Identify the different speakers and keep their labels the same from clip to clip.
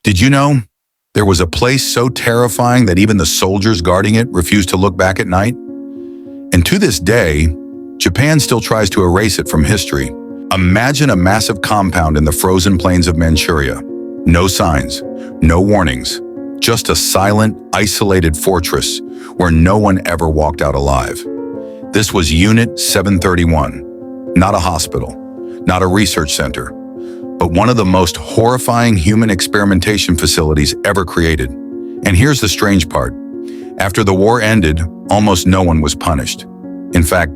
Speaker 1: Did you know there was a place so terrifying that even the soldiers guarding it refused to look back at night? And to this day, Japan still tries to erase it from history. Imagine a massive compound in the frozen plains of Manchuria. No signs, no warnings, just a silent, isolated fortress where no one ever walked out alive. This was Unit 731, not a hospital, not a research center, but one of the most horrifying human experimentation facilities ever created. And here's the strange part. After the war ended, almost no one was punished. In fact,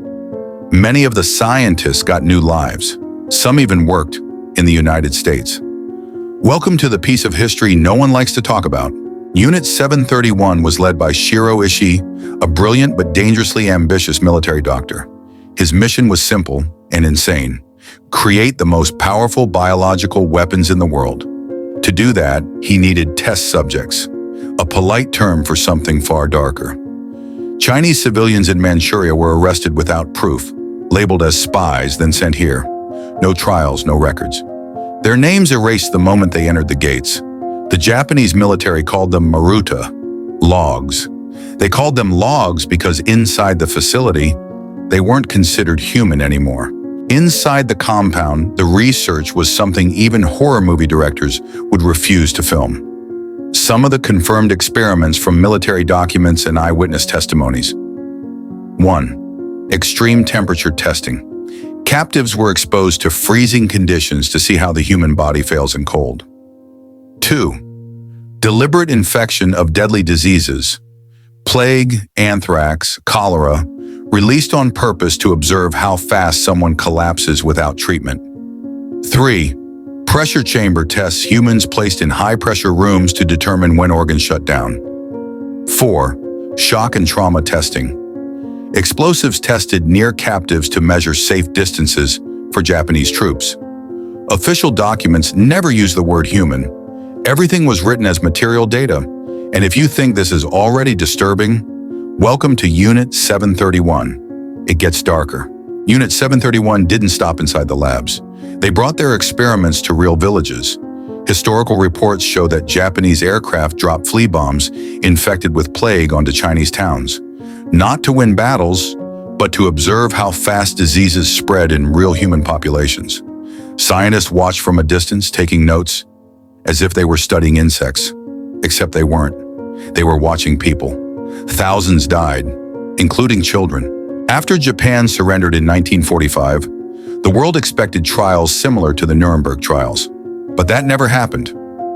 Speaker 1: many of the scientists got new lives. Some even worked in the United States. Welcome to the piece of history no one likes to talk about. Unit 731 was led by Shirō Ishii, a brilliant but dangerously ambitious military doctor. His mission was simple and insane: create the most powerful biological weapons in the world. To do that, he needed test subjects, a polite term for something far darker. Chinese civilians in Manchuria were arrested without proof, labeled as spies, then sent here. No trials, no records. Their names erased the moment they entered the gates. The Japanese military called them maruta, logs. They called them logs because inside the facility, they weren't considered human anymore. Inside the compound, the research was something even horror movie directors would refuse to film. Some of the confirmed experiments from military documents and eyewitness testimonies. 1. Extreme temperature testing. Captives were exposed to freezing conditions to see how the human body fails in cold. 2. Deliberate infection of deadly diseases. Plague, anthrax, cholera, released on purpose to observe how fast someone collapses without treatment. 3. Pressure chamber tests humans placed in high-pressure rooms to determine when organs shut down. 4. Shock and trauma testing. Explosives tested near captives to measure safe distances for Japanese troops. Official documents never use the word human. Everything was written as material data. And if you think this is already disturbing, welcome to Unit 731. It gets darker. Unit 731 didn't stop inside the labs. They brought their experiments to real villages. Historical reports show that Japanese aircraft dropped flea bombs infected with plague onto Chinese towns. Not to win battles, but to observe how fast diseases spread in real human populations. Scientists watched from a distance, taking notes, as if they were studying insects. Except they weren't. They were watching people. Thousands died, including children. After Japan surrendered in 1945, the world expected trials similar to the Nuremberg trials. But that never happened.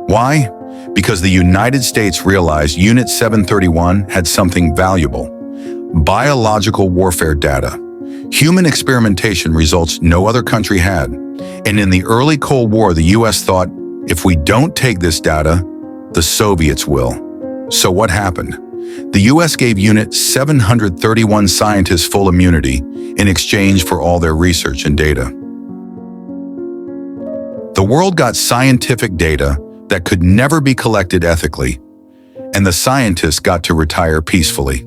Speaker 1: Why? Because the United States realized Unit 731 had something valuable: biological warfare data. Human experimentation results no other country had. And in the early Cold War, the US thought, if we don't take this data, the Soviets will. So what happened? The US gave Unit 731 scientists full immunity in exchange for all their research and data. The world got scientific data that could never be collected ethically, and the scientists got to retire peacefully.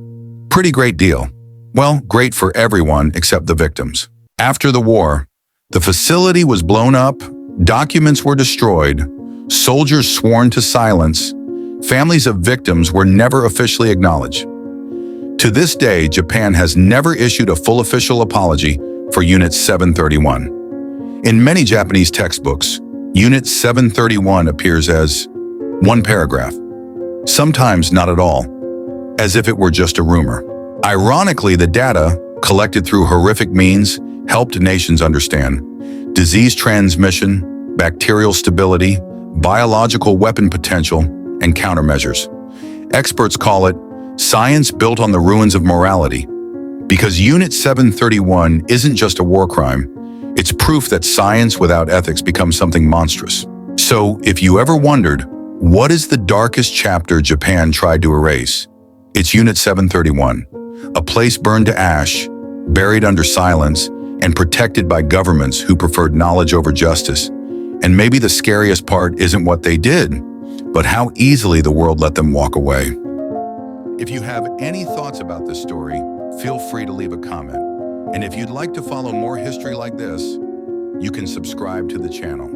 Speaker 1: Pretty great deal. Well, great for everyone except the victims. After the war, the facility was blown up, documents were destroyed, soldiers sworn to silence, families of victims were never officially acknowledged. To this day, Japan has never issued a full official apology for Unit 731. In many Japanese textbooks, Unit 731 appears as one paragraph, sometimes not at all, as if it were just a rumor. Ironically, the data, collected through horrific means, helped nations understand disease transmission, bacterial stability, biological weapon potential, and countermeasures. Experts call it science built on the ruins of morality, because Unit 731 isn't just a war crime, it's proof that science without ethics becomes something monstrous. So, if you ever wondered, what is the darkest chapter Japan tried to erase? It's Unit 731, a place burned to ash, buried under silence, and protected by governments who preferred knowledge over justice. And maybe the scariest part isn't what they did, but how easily the world let them walk away. If you have any thoughts about this story, feel free to leave a comment. And if you'd like to follow more history like this, you can subscribe to the channel.